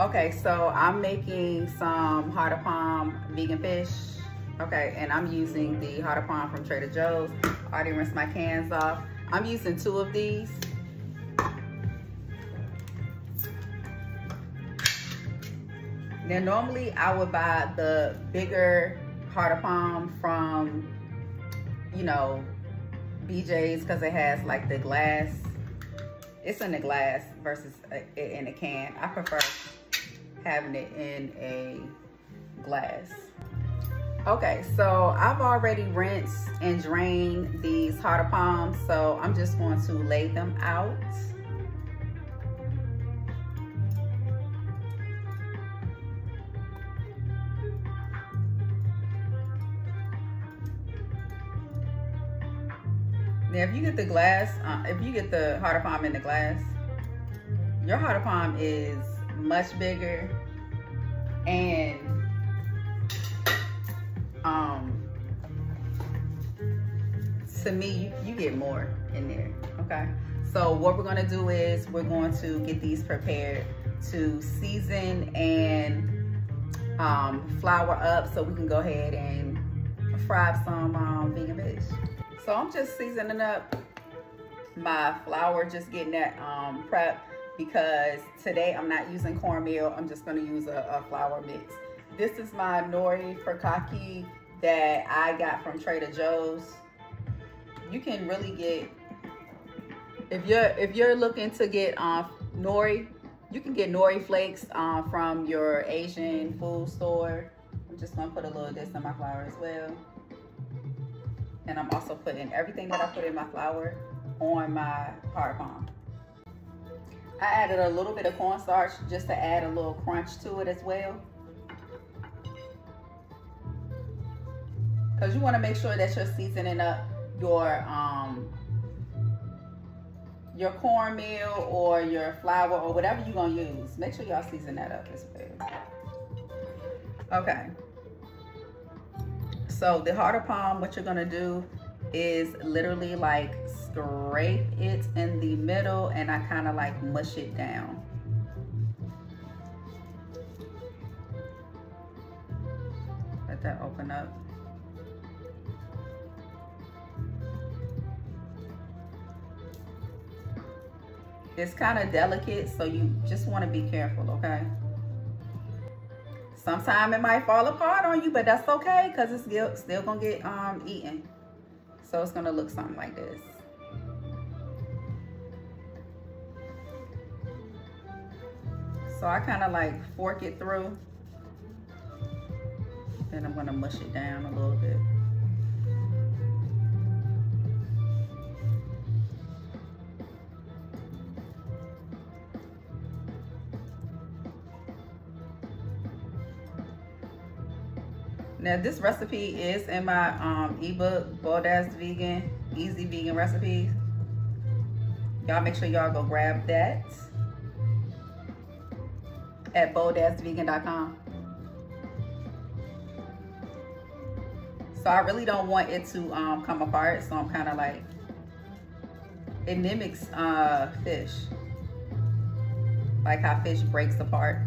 Okay, so I'm making some heart of palm vegan fish. Okay, and I'm using the heart of palm from Trader Joe's. I already rinsed my cans off. I'm using 2 of these. Now, normally I would buy the bigger heart of palm from, you know, BJ's because it has like the glass. It's in the glass versus in a can. I prefer having it in a glass. Okay, so I've already rinsed and drained these heart of palms, so I'm just going to lay them out. Now, if you get the glass, if you get the heart of palm in the glass, your heart of palm is much bigger, and to me, you get more in there. Okay, so what we're gonna do is we're going to get these prepared to season and flour up so we can go ahead and fry some vegan fish. So I'm just seasoning up my flour, just getting that prep, because today I'm not using cornmeal. I'm just gonna use a flour mix. This is my Nori furikake that I got from Trader Joe's. You can really get, if you're looking to get Nori, you can get Nori flakes from your Asian food store. I'm just gonna put a little of this in my flour as well. And I'm also putting everything that I put in my flour on my heart of palm. I added a little bit of cornstarch just to add a little crunch to it as well. Because you want to make sure that you're seasoning up your cornmeal or your flour or whatever you're going to use. Make sure y'all season that up as well. Okay. So the heart of palm, what you're going to do is literally like scrape it in the middle, and I kind of like mush it down. Let that open up. It's kind of delicate, so you just want to be careful, okay? Sometimes it might fall apart on you, but that's okay because it's still gonna get eaten. So it's gonna look something like this. So I kind of like fork it through, then I'm gonna mush it down a little bit. Now this recipe is in my ebook, Bold As Vegan, Easy Vegan Recipes. Y'all make sure y'all go grab that at boldasvegan.com. So I really don't want it to come apart, so I'm kind of like, it mimics fish, like how fish breaks apart.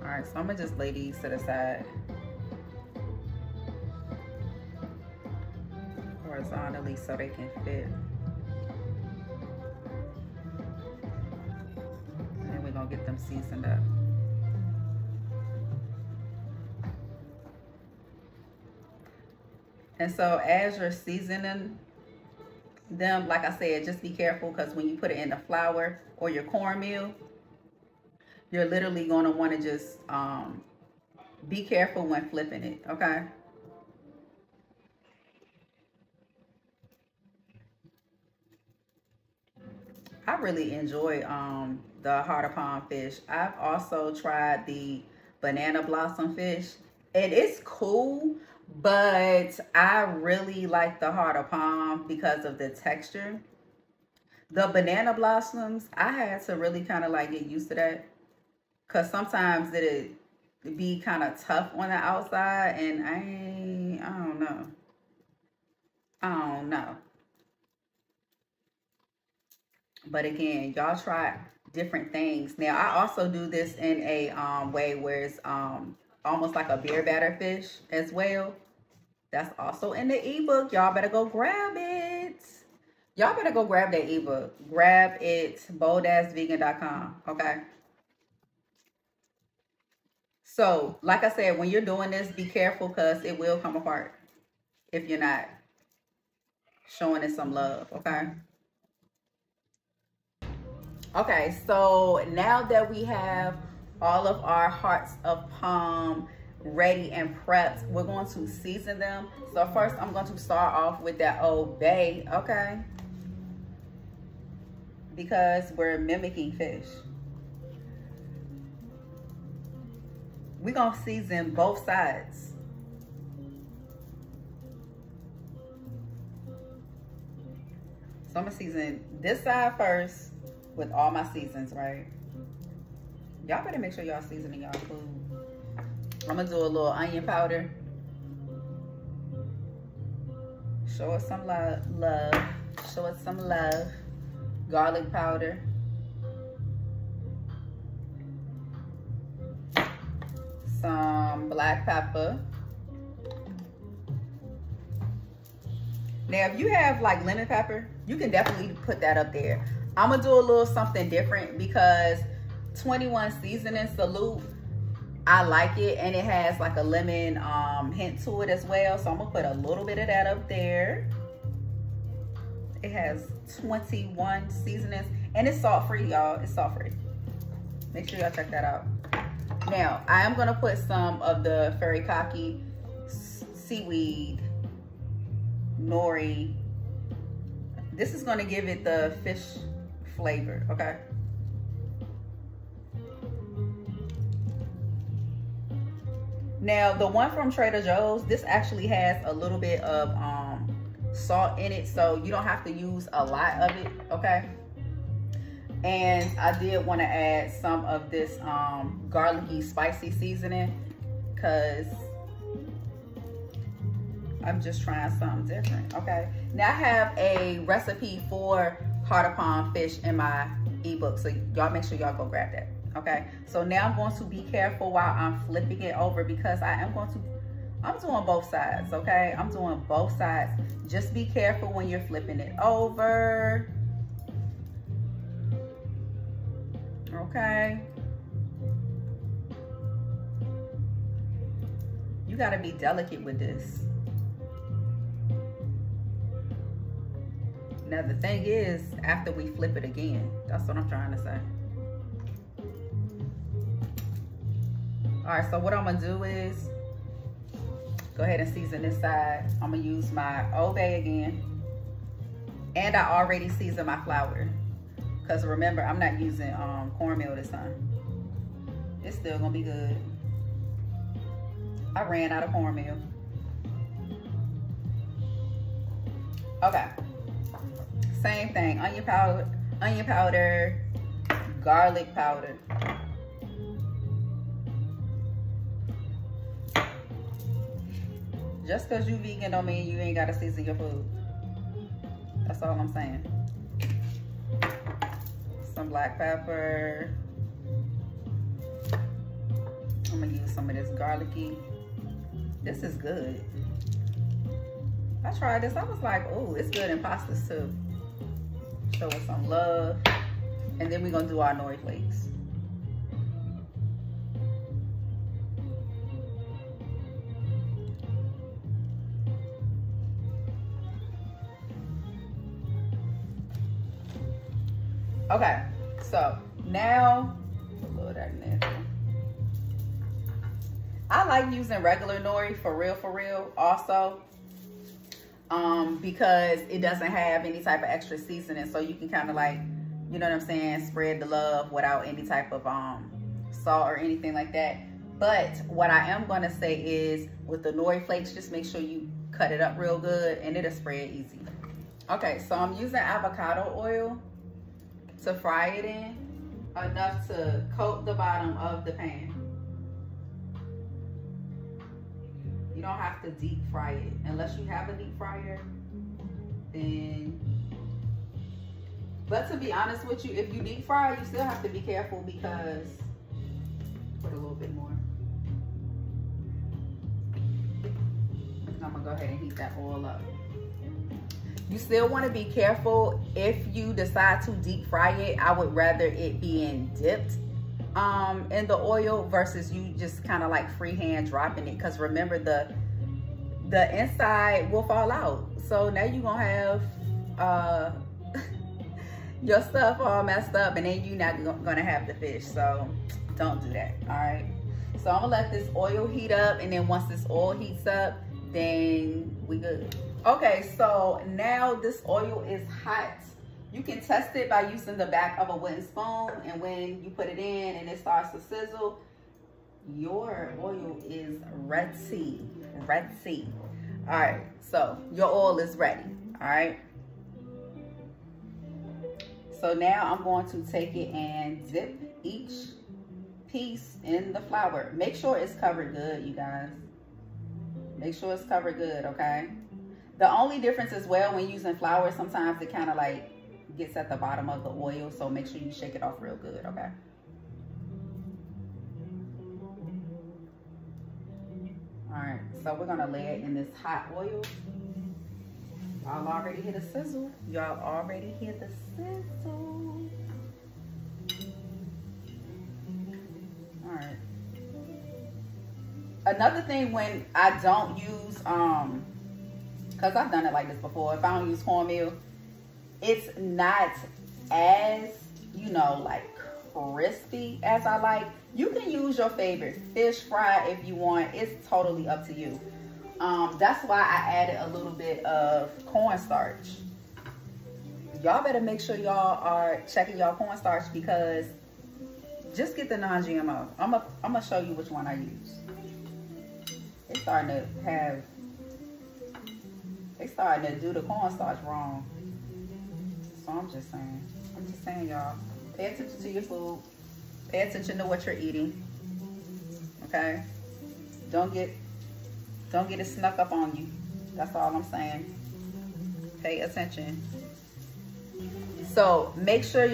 All right, so I'm gonna just lay these to the side horizontally so they can fit. And then we're gonna get them seasoned up. And so as you're seasoning them, like I said, just be careful, because when you put it in the flour or your cornmeal, you're literally going to want to just be careful when flipping it, okay? I really enjoy the heart of palm fish. I've also tried the banana blossom fish, and it's cool, but I really like the heart of palm because of the texture. The banana blossoms, I had to really kind of like get used to that. Because sometimes it'd be kind of tough on the outside. And I don't know. I don't know. But again, y'all try different things. Now, I also do this in a way where it's almost like a beer batter fish as well. That's also in the ebook. Y'all better go grab it. Y'all better go grab that ebook. Grab it, boldassvegan.com, okay? So, like I said, when you're doing this, be careful because it will come apart if you're not showing it some love, okay? Okay, so now that we have all of our hearts of palm ready and prepped, we're going to season them. So first, I'm going to start off with that Old Bay, okay? Because we're mimicking fish. We're going to season both sides. So I'm going to season this side first with all my seasons, right? Y'all better make sure y'all seasoning y'all food. I'm going to do a little onion powder. Show us some love. Show us some love. Garlic powder. Some black pepper. Now, if you have like lemon pepper, you can definitely put that up there. I'm gonna do a little something different because 21 Seasonings Salute, I like it, and it has like a lemon hint to it as well. So I'm gonna put a little bit of that up there. It has 21 seasonings, and it's salt-free, y'all. It's salt-free. Make sure y'all check that out. Now, I am gonna put some of the furikake seaweed nori. This is gonna give it the fish flavor, okay? Now, the one from Trader Joe's, this actually has a little bit of salt in it, so you don't have to use a lot of it, okay? And I did want to add some of this garlicky spicy seasoning because I'm just trying something different, okay? Now I have a recipe for heart of palm fish in my ebook, so y'all make sure y'all go grab that, okay? So now I'm going to be careful while I'm flipping it over because I'm doing both sides, okay? I'm doing both sides. Just be careful when you're flipping it over. Okay. You gotta be delicate with this. Now the thing is, after we flip it again, that's what I'm trying to say. All right, so what I'm gonna do is go ahead and season this side. I'm gonna use my Old Bay again. And I already seasoned my flour. Because remember, I'm not using cornmeal this time. It's still gonna be good. I ran out of cornmeal. Okay. Same thing, onion powder, garlic powder. Just because you vegan don't mean you ain't gotta season your food. That's all I'm saying. Some black pepper. I'm gonna use some of this garlicky. This is good. I tried this, I was like, oh, it's good in pastas too. Show us some love. And then we're gonna do our nori flakes. Okay, so now, put that in there. I like using regular nori for real also. Because it doesn't have any type of extra seasoning, so you can kind of like, you know what I'm saying, spread the love without any type of salt or anything like that. But what I am gonna say is with the nori flakes, just make sure you cut it up real good and it'll spread easy. Okay, so I'm using avocado oil. to fry it in, enough to coat the bottom of the pan. You don't have to deep fry it. Unless you have a deep fryer, then, but to be honest with you, if you deep fry, you still have to be careful because, put a little bit more. I'm gonna go ahead and heat that oil up. You still want to be careful if you decide to deep fry it. I would rather it being dipped in the oil versus you just kind of like freehand dropping it, because remember the inside will fall out. So now you're gonna have your stuff all messed up, and then you're not gonna have the fish. So don't do that. All right, so I'm gonna let this oil heat up, and then once this oil heats up, then we good. Okay, so now this oil is hot. You can test it by using the back of a wooden spoon, and when you put it in and it starts to sizzle, your oil is ready. All right, so your oil is ready. All right, so now I'm going to take it and dip each piece in the flour. Make sure it's covered good, you guys. Make sure it's covered good, okay? The only difference as well when using flour, sometimes it kind of like gets at the bottom of the oil, so make sure you shake it off real good, okay? All right, so we're gonna lay it in this hot oil. Y'all already hear the sizzle. Y'all already hear the sizzle. All right. Another thing when I don't use, because I've done it like this before, if I don't use cornmeal, it's not as, you know, like crispy as I like. You can use your favorite fish fry if you want. It's totally up to you. That's why I added a little bit of cornstarch. Y'all better make sure y'all are checking y'all cornstarch, because just get the non-GMO. I'm gonna show you which one I use. They starting to do the cornstarch wrong. So I'm just saying, y'all, pay attention to your food. Pay attention to what you're eating. Okay? Don't get it snuck up on you. That's all I'm saying. Pay attention. So make sure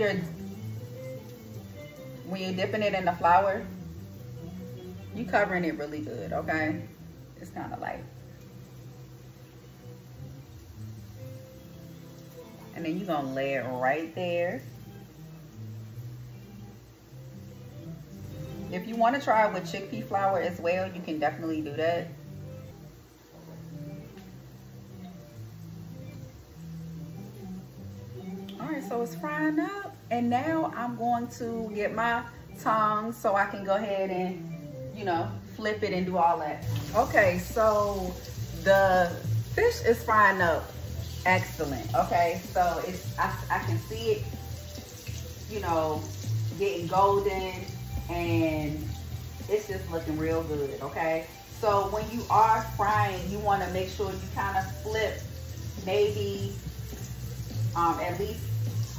when you're dipping it in the flour, you covering it really good, okay? It's kind of like, and then you're gonna lay it right there. If you want to try it with chickpea flour as well, you can definitely do that. All right, so it's frying up, and now I'm going to get my tongs so I can go ahead and, you know, flip it and do all that. Okay, so the fish is frying up excellent. Okay, so I can see it, you know, getting golden, and it's just looking real good. Okay, so when you are frying, you want to make sure you kind of flip maybe at least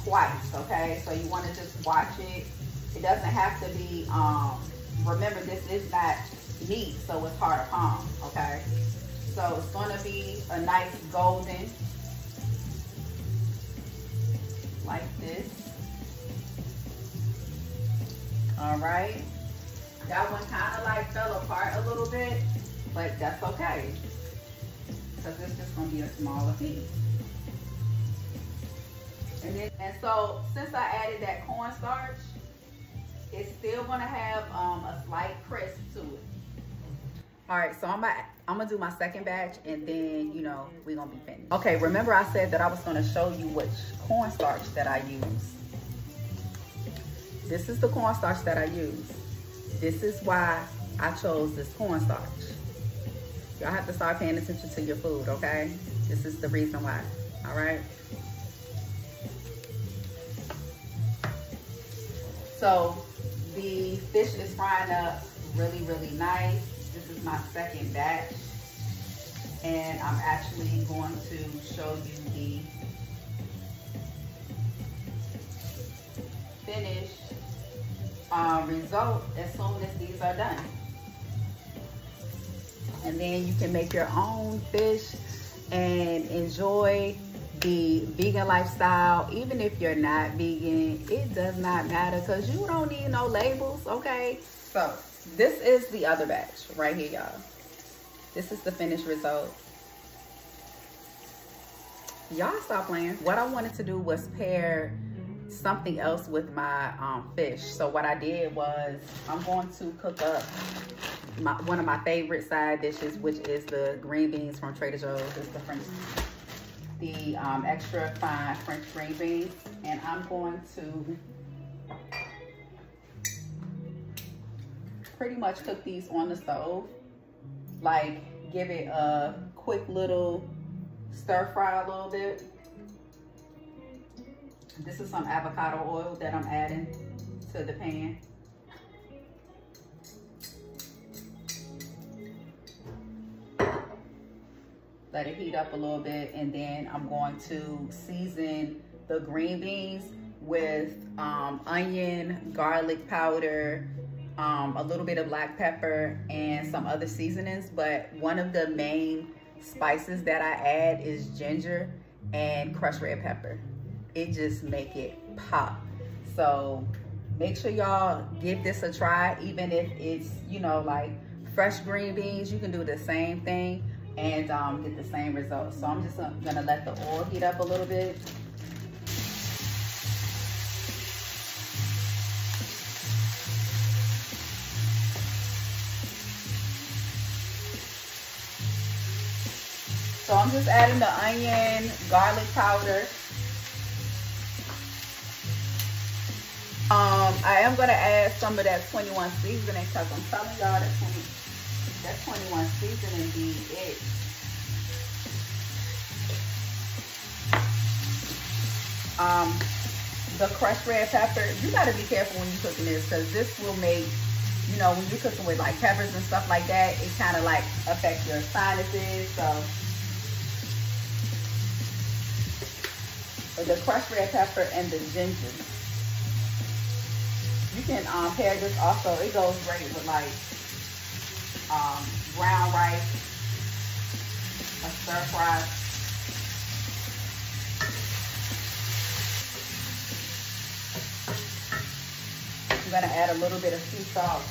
twice. Okay, so you want to just watch it. It doesn't have to be remember, this is not meat, so it's hard to palm. Okay, so it's going to be a nice golden like this. All right, that one kind of like fell apart a little bit, but that's okay, because it's just going to be a smaller piece. And so since I added that cornstarch, it's still going to have a slight crisp to it. All right, so I'm gonna do my second batch, and then, you know, we're gonna be finished. Okay, remember I said that I was gonna show you which cornstarch that I use. This is the cornstarch that I use. This is why I chose this cornstarch. Y'all have to start paying attention to your food, okay? This is the reason why, all right? So the fish is frying up really, really nice. This is my second batch, and I'm actually going to show you finished result as soon as these are done. And then you can make your own fish and enjoy the vegan lifestyle. Even if you're not vegan, it does not matter because you don't need no labels, okay? So this is the other batch right here, y'all. This is the finished result. Y'all stop playing. What I wanted to do was pair something else with my fish. So what I did was I'm going to cook up one of my favorite side dishes, which is the green beans from Trader Joe's. It's the extra fine French green beans, and I'm going to pretty much cook these on the stove. Like, give it a quick little stir fry a little bit. This is some avocado oil that I'm adding to the pan. Let it heat up a little bit, and then I'm going to season the green beans with onion, garlic powder, a little bit of black pepper, and some other seasonings. But one of the main spices that I add is ginger and crushed red pepper. It just make it pop. So make sure y'all give this a try. Even if it's, you know, like fresh green beans, you can do the same thing and get the same results. So I'm just gonna let the oil heat up a little bit. So I'm just adding the onion, garlic powder. I am gonna add some of that 21 seasoning because I'm telling y'all that 21 seasoning be it. The crushed red pepper, you gotta be careful when you're cooking this because this will make, you know, when you're cooking with like peppers and stuff like that, it kind of like affects your sinuses. So the crushed red pepper and the ginger. You can pair this also. It goes great with like brown rice, a stir fry. I'm gonna add a little bit of sea salt.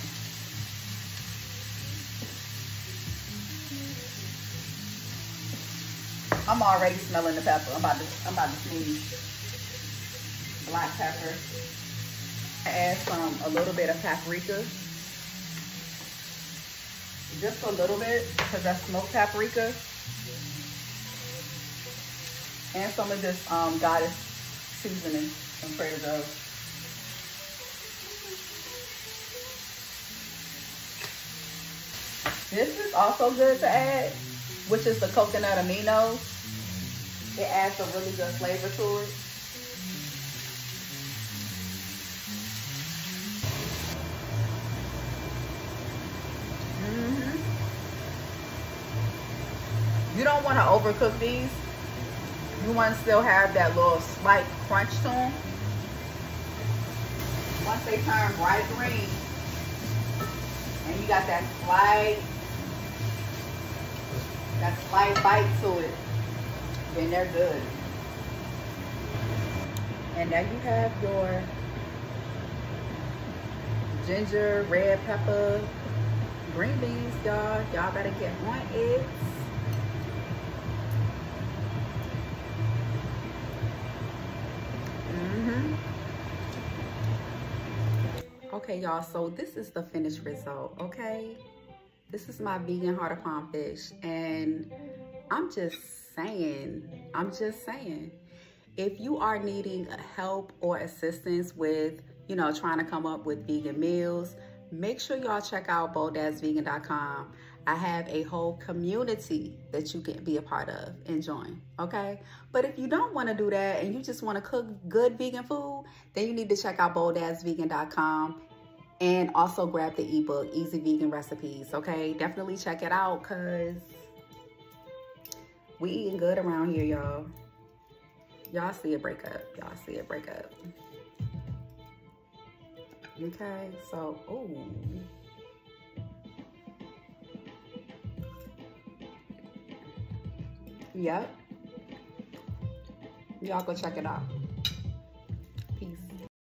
I'm already smelling the pepper. I'm about to sneeze. Black pepper. Add a little bit of paprika. Just a little bit, because that's smoked paprika. And some of this goddess seasoning from Trader Joe's. This is also good to add, which is the coconut aminos. It adds a really good flavor to it. You don't want to overcook these. You want to still have that little slight crunch to them. Once they turn bright green, and you got that slight bite to it, then they're good. And now you have your ginger, red pepper, green beans, y'all. Y'all better get on it. Okay, y'all, so this is the finished result, okay? This is my vegan heart of palm fish, and I'm just saying, if you are needing help or assistance with, you know, trying to come up with vegan meals, make sure y'all check out boldazzvegan.com. I have a whole community that you can be a part of and join, okay? But if you don't want to do that and you just want to cook good vegan food, then you need to check out boldazzvegan.com and also grab the ebook, Easy Vegan Recipes, okay? Definitely check it out because we eating good around here, y'all. Y'all see a breakup. Y'all see a breakup. Okay, so, oh. Yep. Y'all go check it out.